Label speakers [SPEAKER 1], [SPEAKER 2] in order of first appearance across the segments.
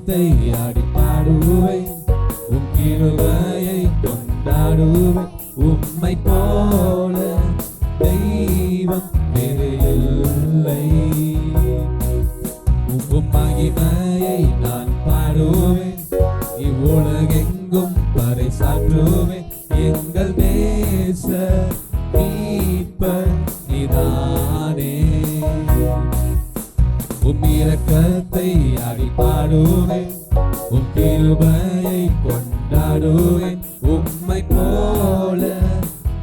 [SPEAKER 1] கரத்தை ஆடி பாடுவேன், உம் கிருபையை கொண்டாடுவேன். உம்மை போல தெய்வம் வேறு இல்லை. உம் மகிமையை நான் பாடுவேன், இவ்வுலகெங்கும் பறைசாற்றுவேன். எங்கள் நேச மீட்பர் நீதானே. உம் இரக்கத்தை ஆடி பாடுவேன், உம் கிருபையை கொண்டாடுவேன். உம்மை போல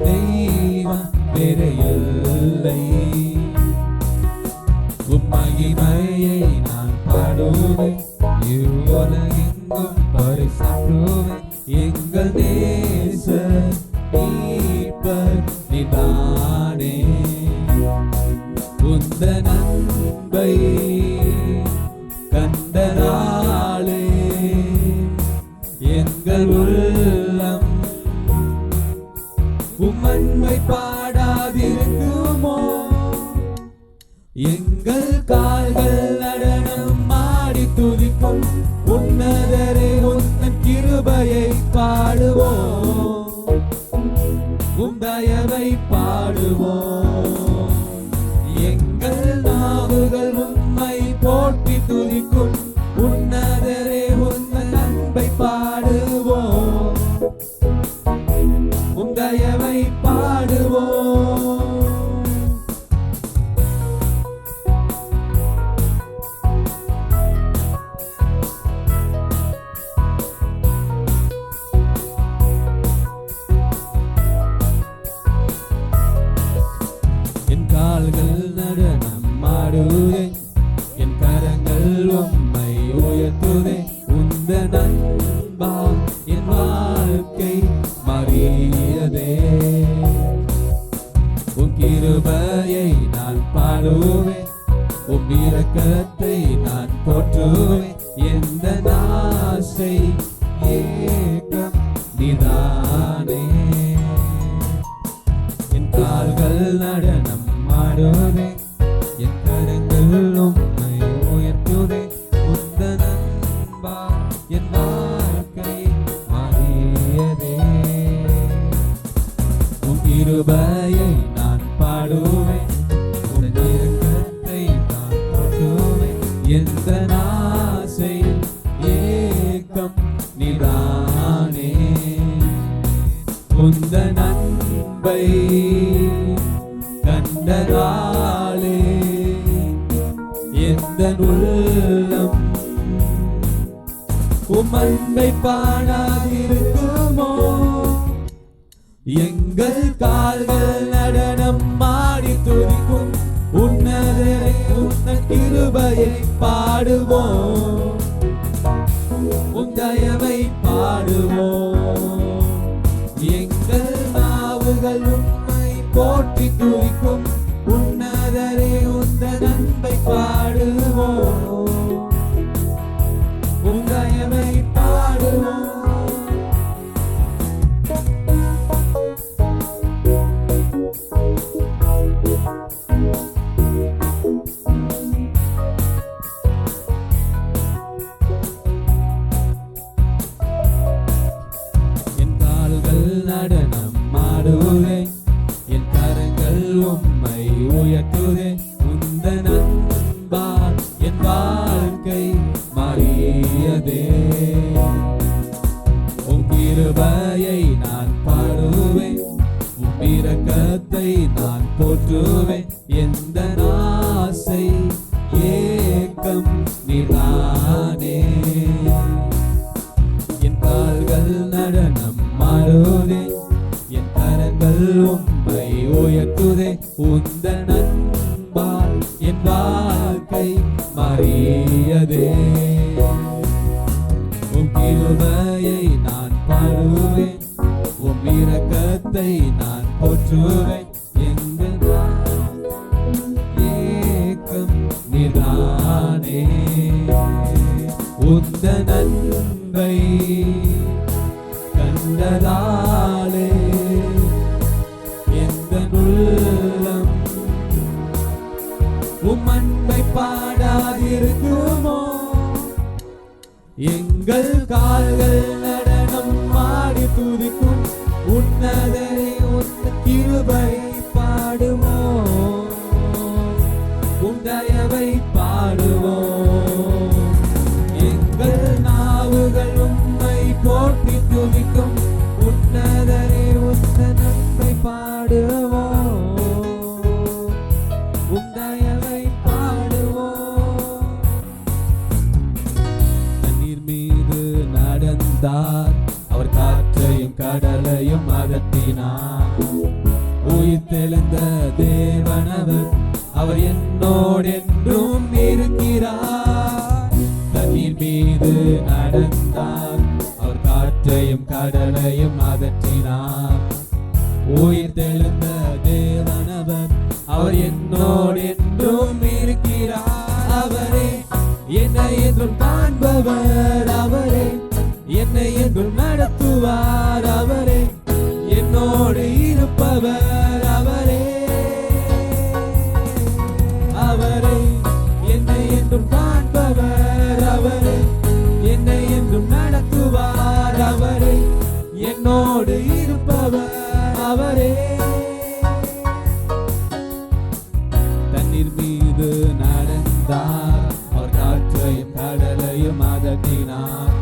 [SPEAKER 1] தெய்வம் வேறு இல்லை. உம் மகிமையை நான் பாடுவேன், இவ்வுலகெங்கும் பறைசாற்றுவேன். எங்கள் நேச மீட்பர் நீதானே. உந்தன் அன்பை கண்ட நாளே எங்கள் உள்ளம் உம் அன்பை பாடாதிருக்குமோ. எங்கள் கால்கள் நடனம் ஆடி துதிக்கும், உன்னதரே உந்தன் கிருபையை பாடுவோம், உம் தயவை பாடுவோம். எங்கள் நாவுகள் உம்மை போற்றி துதிக்கும், உன்னதரே உந்தன் அன்பை பாடுவோம், உம் தயவை பாடுவோம். என் கால்கள் நடனம் ஆடுதே, என் கரங்கள் உம்மை உயர்த்துதே. உந்தன் அன்பால் என் வாழ்க்கை மாறியதே. உம் கிருபையை நான் பாடுவேன், உம் இரக்கத்தை நான் போற்றுவேன். எந்த ஆசை ஏக்கம் நீதானே. என் கால்கள் நடனம் ஆடுதே, என் கரங்கள் உம்மை உயர்த்துதே. உந்தன் அன்பால் என் வாழ்க்கை மாறியதே. உம் கிருபையை நான் பாடுவேன், உம் இரக்கத்தை நான் போற்றுவேன். எந்த ஆசை ஏக்கம் நீதானே. உந்தன் அன்பை கண்டதாலே எந்தன் உள்ளம் உம் அன்பை பாடாதிருக்குமோ. எங்கள் கால்கள் நடனம் ஆடி துதிக்கும், உன்னதரே உந்தன் கிருபையை பாடுவோம், உம் தயவை பாடுவோம். எங்கள் நாவுகள் உம்மை போற்றி துதிக்கும், உன்னதரே உந்தன் அன்பை பாடுவோம், உம் தயவை பாடுவோம். என் கால்கள் நடனம் ஆடுதே, என் கரங்கள் உம்மை உயர்த்துதே. உந்தன் அன்பால் என் வாழ்க்கை மாறியதே. உம் கிருபையை நான் பாடுவேன், உம் இரக்கத்தை நான் போற்றுவேன். எந்த ஆசை ஏக்கம் நீதானே. என் கால்கள் நடனம் ஆடுதே, என் கரங்கள் உம்மை உயர்த்துதே. உந்தன் அன்பால் என் வாழ்க்கை மாறியதே. உம் கிருபையை நான் பாடுவேன், உம் இரக்கத்தை நான் போற்றுவேன். எங்கள் ஏக்கம் நீதானே. உந்தன் அன்பை கண்டதாலே எந்தன் உள்ளம் உம் அன்பை பாடாதிருக்குமோ. எங்கள் கால்கள் நடனம் ஆடி துதிக்கும் உன்னதரே உன் கிருபை பாடுவோம், உன் தயவை பாடுவோம். எங்கள் நாவுகள் உம்மை போற்றி துதிக்கும் உன்னதரே உன் நன்மை பாடுவோம், உன் தயவை பாடுவோம். தண்ணீர் மீது நடந்தார், அவர் காற்றையும் கடலையும் அதட்டினார். உயிர்த்தெழுந்த தேவனவர், அவர் என்னோடு என்றும் இருக்கிறார். தண்ணீர் மீது நடந்தார், அவர் காற்றையும் கடலையும் அதட்டினார். உயிர்த்தெழுந்த தேவனவர், அவர் என்னோடு என்றும் இருக்கிறார். அவரே என்னை என்றும் காண்பவர், அவரே என்னை என்றும் நடத்துவார். அவரே என்னோடு இருப்பவர், அவரே அவரே என்னை என்றும் காண்பவர். அவரே என்னை என்றும் நடத்துவார். அவரே என்னோடு இருப்பவர், அவரே. தண்ணீர் மீது நடந்தார், அவர் காற்றையும் கடலையும் அதட்டினார்.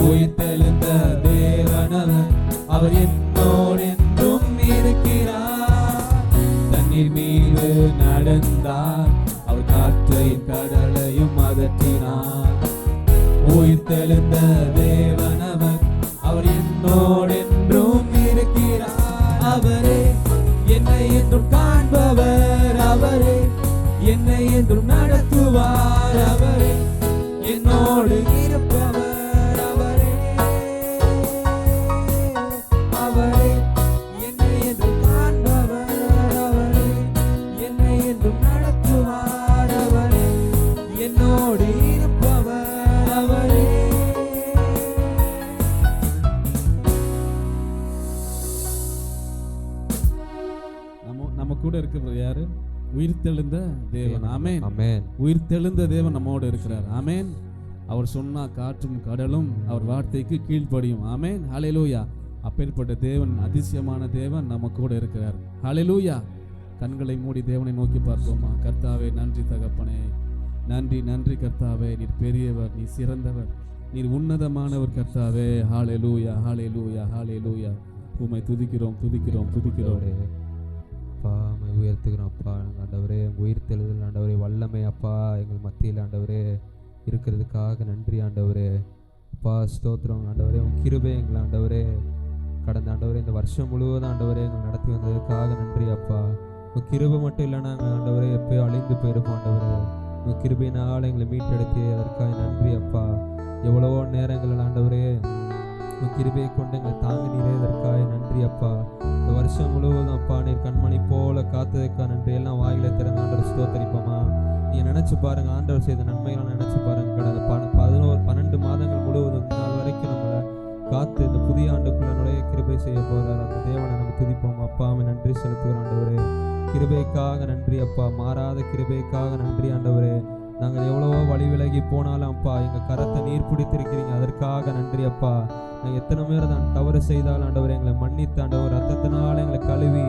[SPEAKER 1] உயிர்த்தெழுந்த தேவனவர், அவர் என்னோடு என்றும் இருக்கிறார். தண்ணீர் மீது நடந்தார், அவர் காற்றையும் கடலையும் அதட்டினார். உயிர்த்தெழுந்த தேவனவர், அவர் என்னோடு என்றும் இருக்கிறார். அவரே என்னை என்றும் காண்பவர், அவரே என்னை என்றும் நடத்துவார். அவரே என்னோடு இருப்பவர், அவரே அவரே என்னை என்றும் காண்பவர். அவரே என்னை என்றும் நடத்துவார். அவரே என்னோடு இருப்பவர், அவரே. நம்ம கூட இருக்கிறவர் யாரு? உயிர்த்தெழுந்த தேவன். ஆமென், ஆமென். உயிர்த்தெழுந்த தேவன் நம்மோடு இருக்கிறார். ஆமென். அவர் சொன்னா காற்றும் கடலும் அவர் வார்த்தைக்கு கீழ்ப்படியும். ஆமென், ஹல்லேலூயா. அப்பேற்பட்ட தேவன், அதிசயமான தேவன் நம்ம கூட இருக்கிறார். ஹல்லேலூயா. கண்களை மூடி தேவனை நோக்கி பார்ப்போமா? கர்த்தாவே, நன்றி தகப்பனே, நன்றி நன்றி கர்த்தாவே. நீர் பெரியவர், நீர் சிறந்தவர், நீர் உன்னதமானவர் கர்த்தாவே. ஹல்லேலூயா, ஹல்லேலூயா, ஹல்லேலூயா. உம்மை துதிக்கிறோம், துதிக்கிறோம், துதிக்கிறோம்.
[SPEAKER 2] அப்பா உம்மை உயர்த்துகிறோம் அப்பா. ஆண்டவரே, உயிர்த்தெழுதல் ஆண்டவரே, வல்லமை அப்பா எங்கள் மத்தியில் ஆண்டவரே இருக்கிறதுக்காக நன்றி ஆண்டவரே. அப்பா ஸ்தோத்திரம் ஆண்டவரே. உன் கிருபை எங்களை ஆண்டவரே கடந்த ஆண்டவரே இந்த வருஷம் முழுவதும் ஆண்டவரே எங்களை நடத்தி வந்ததுக்காக நன்றி அப்பா. உன் கிருபை மட்டும் இல்லைன்னா நாங்கள் ஆண்டவரே எப்போயோ அழிந்து போயிருப்போம் ஆண்டவரே. உன் கிருபையினால் எங்களை மீட்டெடுத்து அதற்காக நன்றி அப்பா. எவ்வளவோ நேரங்களில் ஆண்டவரே உன் கிருபையை கொண்டு எங்களை தாங்கினீரே, அதற்காக நன்றி அப்பா. இந்த வருஷம் முழுவதும் அப்பா நீர் கண்மணி போல காத்ததுக்காக நன்றி. எல்லாம் வாயில திறந்த ஆண்டவர் ஸ்தோத்தரிப்போமா. நீ நினைச்சு பாருங்க, ஆண்டவர் செய்த நன்மைகளை நினைச்சு பாருங்க. கடந்த 12 மாதங்கள் முழுவதும் நாள் வரைக்கும் நம்மளை காத்து இந்த புதிய ஆண்டுக்குள்ள நுழைய கிருபை செய்ய போறார். அந்த தேவனை நம்ம துதிப்போம். அப்பாவை நன்றி செலுத்துகிறோம் ஆண்டவரே. கிருபைக்காக நன்றி அப்பா, மாறாத கிருபைக்காக நன்றி ஆண்டவரே. நாங்கள் எவ்வளவோ வழி விலகி போனாலும் அப்பா எங்கள் கரத்தை நீர் பிடித்திருக்கிறீங்க, அதற்காக நன்றி அப்பா. நாங்கள் எத்தனை பேர் தான் தவறு செய்தால் ஆண்டவர் எங்களை மன்னித்து ஆண்டவர் ரத்தத்தினால் எங்களை கழுவி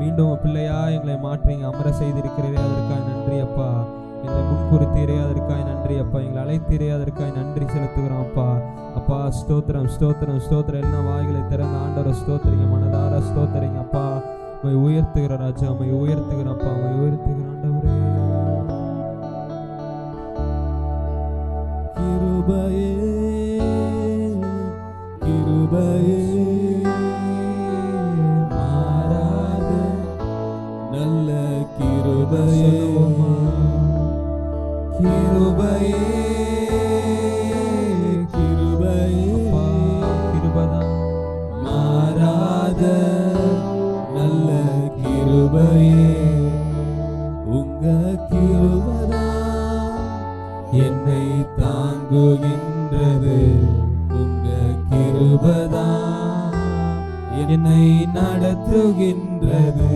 [SPEAKER 2] மீண்டும் பிள்ளையா எங்களை மாற்றி அமர செய்திருக்கிறீரே, அதற்காக நன்றி அப்பா. எங்களை முன்குறித்தீரே, அதற்காக நன்றி அப்பா. எங்களை அழைத்தீரே, அதற்காக நன்றி செலுத்துகிறோம் அப்பா. அப்பா ஸ்தோத்திரம், ஸ்தோத்திரம், ஸ்தோத்திரம். எல்லாம் வாய்களை திறந்த ஆண்டவரை ஸ்தோத்திரிங்க, மனதார ஸ்தோத்திரிங்க அப்பா. உம்மை உயர்த்துகிற ராஜா, உம்மை உயர்த்துகிற அப்பா, உம்மை உயர்த்துகிற ஆண்டவரே.
[SPEAKER 1] கிருபையே கிருபையே மாறாத நல்ல கிருபையே கிருபையே கிருபையே
[SPEAKER 2] கிருபைதான்
[SPEAKER 1] மாறாத நல்ல கிருபையே உங்க கிருபைதான் என்னை தாங்குகின்றது. உங்க கிருபைதான் என்னை நடத்துகின்றது.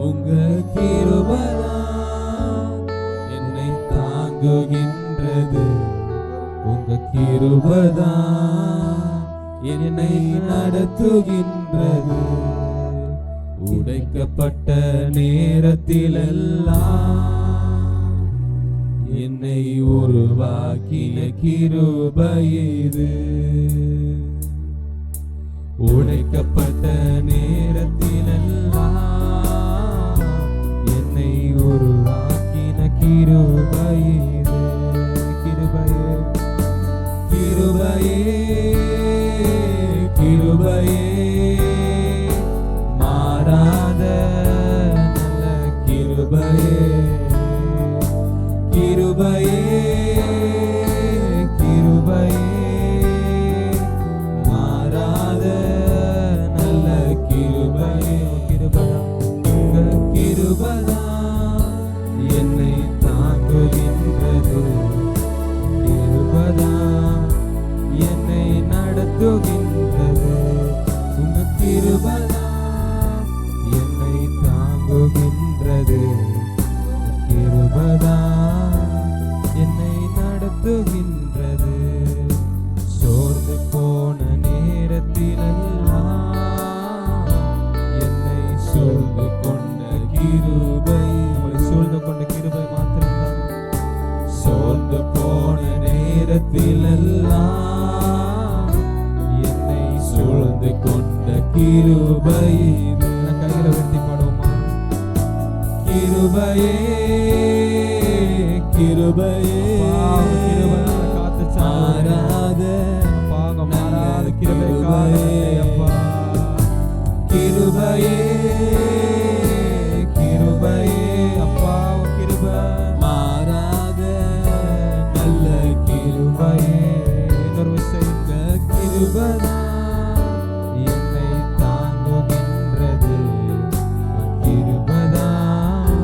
[SPEAKER 1] உங்க கிருபைதான் என்னை தாங்குகின்றது.
[SPEAKER 2] உங்க கிருபைதான் என்னை நடத்துகின்றது. உடைக்கப்பட்ட நேரத்திலெல்லாம் என்னை உருவாக்கின கிருபை இது. உடைக்கப்பட்ட நேரத்திலெல்லாம் என்னை உருவாக்கின கிருபை இது. கிருபையே கிருபையே கிருபையே மாறாத நல்ல கிருபையே. கிருபையே கிருபையே மாறாத நல்ல கிருபையே. கிருபைதான் கிருபைதான் என்னை தாங்குகின்றது. கிருபைதான் என்னை நடத்துகின்றது. உங்க கிருபைதான் என்னை தாங்குகின்றது. கிருபைதான் என்னை நடத்துகின்றது. சோர்ந்து போன நேரத்திலெல்லாம் என்னை சூழ்ந்து கொண்ட கிருபை. சூழ்ந்து கொண்ட கிருபை மாத்திரம்தான். சோர்ந்து போன நேரத்திலெல்லாம் என்னை சூழ்ந்து கொண்ட கிருபை. கையில வெட்டி பாடுவோமா? கிருபையே கிருபையே காத்து மாறாத மாறாத கிருபையே. அப்பா கிருபையே கிருபையே அப்பா கிருபை மாறாத நல்ல கிருபையே. இன்னொரு விஷயம் கிருபைதான் என்னை தாங்குகின்றது. கிருபைதான்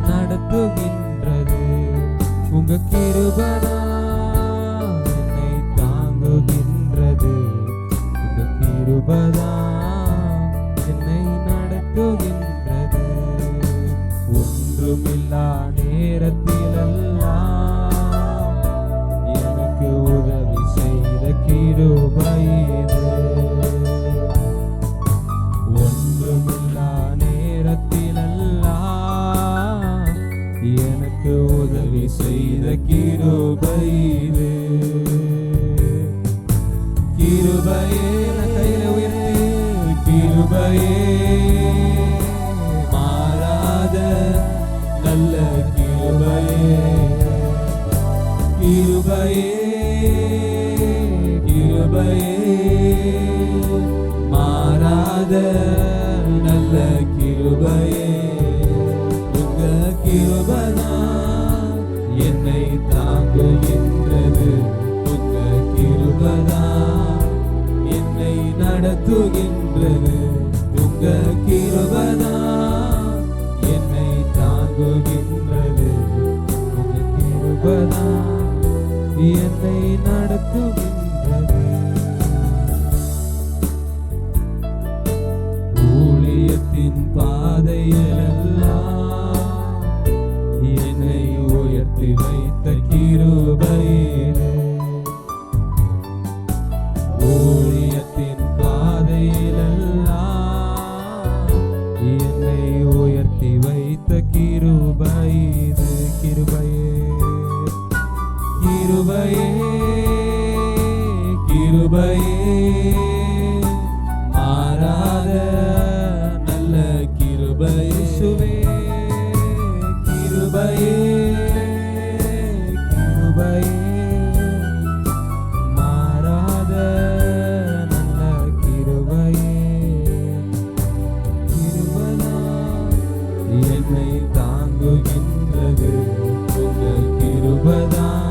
[SPEAKER 2] நடத்துகின்றது. உங்க கிருபைதான் என்னை தாங்குகின்றது. உங்க கிருபைதான் என்னை நடத்துகின்றது. ஒன்றுமில்லா நேரத்திலெல்லாம் எனக்கு உதவி செய்த கிருபை இது. ஒன்றுமில்லா நேரத்திலெல்லாம் எனக்கு உதவி செய்த கிருபை இது. கிருபையே கையில உயர்த்தி கிருபையே மாறாத நல்ல கிருபையே. கிருபையே கிருபையே மாறாத நல்ல கிருபையே. உங்க கிருபைதான் என்னை தாங்குகின்றது. உங்க கிருபைதான் என்னை நடத்துகின்றது. உங்க கிருபைதான் என்னை தாங்குகின்றது. உங்க கிருபைதான் என்னை நடத்துகின்றது. ஊழியத்தின் பாதையிலெல்லாம் என்னை உயர்த்தி வைத்த கிருபை இது. ஊழியத்தின் பாதையிலெல்லாம் என்னை உயர்த்தி வைத்த கிருபை இது. கிருபையே கிருபையே கிருபையே மாறாத நல்ல கிருபை. சுவே கிருபையே கிருபையே மாறாத நல்ல கிருபையே. கிருபைதான் என்னை தாங்குகின்றது. உங்க கிருபைதான்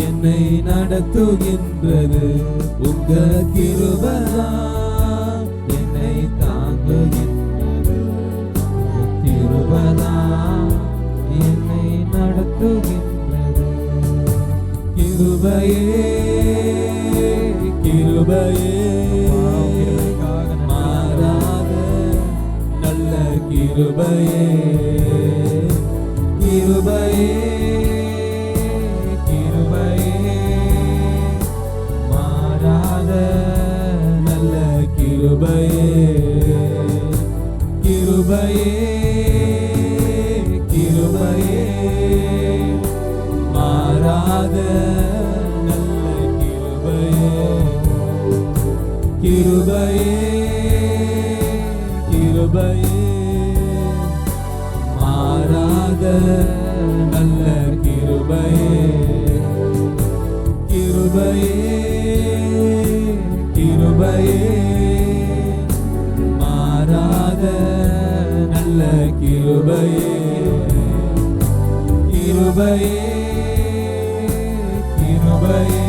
[SPEAKER 2] என்னை நடத்துகின்றது. உங்க கிருபைதான் என்னை தாங்குகின்றது. உங்க கிருபைதான் என்னை நடத்துகின்றது. கிருபையே கிருபையே மாறாத நல்ல கிருபையே. கிருபையே கிருபையே கிருபையே கிருபையே மாறாத நல்ல கிருபையே கிருபையே கிருபையே மாறாத நல்ல கிருபையே கிருபையே கிருபையே மாறாத நல்ல கிருபையே கிருபையே கிருபையே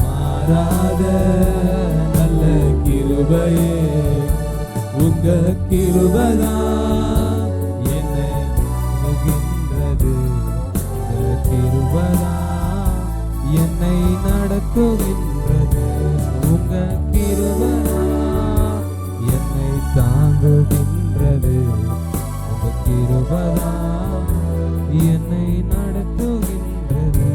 [SPEAKER 2] மாறாத நல்ல கிருபையே உங்க கிருபைதான் என்னை உகின்றது உங்க கிருபைதான் என்னை நடத்துகின்றது உங்க கிருபைதான் என்னை தாங்குகின்றது உங்க கிருபைதான் என்னை நடத்துகின்றது.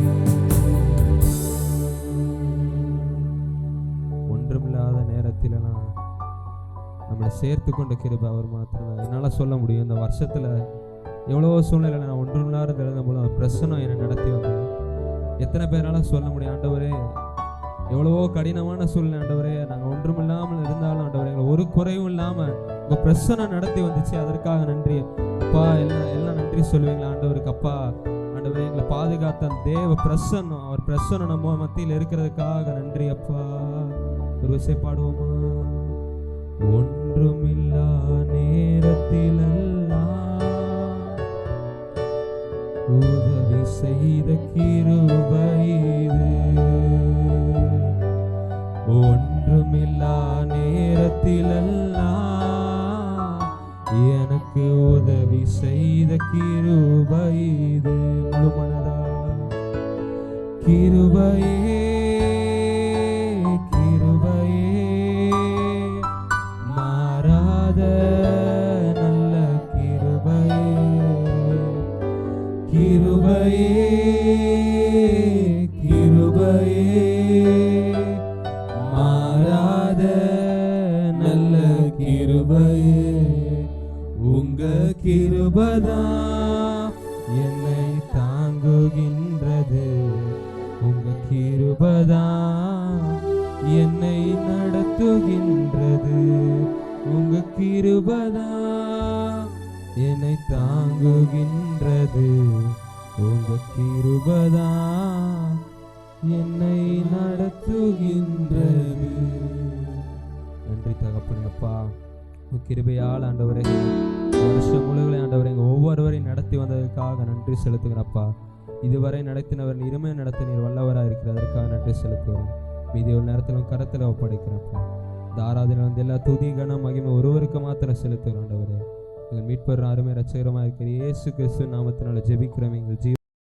[SPEAKER 2] ஒன்றுமில்லாத நேரத்திலலாம் நம்மளை சேர்த்து கொண்ட கிருபை அவர் மாத்திரம். என்னால் சொல்ல முடியும், இந்த வருஷத்தில் எவ்வளோ சூழ்நிலையில் நான் ஒன்றுமில்லாத எழுதும் போது அவர் பிரசனம் என்னை நடத்தி வந்தது. எத்தனை பேரால சொல்ல முடியும், ஆண்டவரே எவ்வளவோ கடினமான சூழ்நிலை ஆண்டவரே, நாங்கள் ஒன்றுமில்லாமல் இருந்தாலும் ஆண்டவரே எங்களை ஒரு குறையும் இல்லாமல் உங்கள் பிரசனம் நடத்தி வந்துச்சு. அதற்காக நன்றி அப்பா. எல்லாம் நன்றி சொல்லுவீங்களா ஆண்டவருக்கு? அப்பா ஆண்டவரே எங்களை பாதுகாத்த தேவ பிரசன்னம், அவர் பிரசன்னம் நம்ம மத்தியில் இருக்கிறதுக்காக நன்றி அப்பா. ஒரு விஷயம் பாடுவோமா? ஒன்றுமில்லா நேரத்திலெல்லாம் உதவி செய்த கிருபை இது. ஒன்றுமில்லா நேரத்திலெல்லாம் எனக்கு உதவி செய்த கிருபை இது. முழு மனதா கிருபையே கிருபையே மாறாத நல்ல கிருபையே கிருபையே கிருபையே மாறாத நல்ல கிருபையே உங்க கிருபைதான் என்னை தாங்குகின்றது உங்க கிருபைதான் என்னை நடத்துகின்றது உங்க கிருபைதான் என்னை தாங்குகின்றது உங்க கிருபைதான் என்னை நடத்துகின்றது. நன்றி தகப்பனே அப்பா. கிருபையால் ஆண்டவரே வருஷம் முழுவதும் ஆண்டவரே எங்கள் ஒவ்வொருவரையும் நடத்தி வந்ததற்காக நன்றி செலுத்துகிறப்பா. இதுவரை நடத்தினவர் இருமை நடத்த நீர் வல்லவராக இருக்கிறதற்காக நன்றி செலுத்துகிறோம். மீதி ஒரு நேரத்திலும் கரத்தில் ஒப்படைக்கிறப்பா. இந்த ஆராதனை வந்து எல்லா துதி கனம் மகிமை ஒருவருக்கு மாத்திரம் செலுத்துகிறோம் ஆண்டவரே. எங்கள் மீட்பர் அருமை ரட்சகரமாக இருக்கிற இயேசு கிறிஸ்து நாமத்தினால ஜெபிக்கிறோம் எங்கள்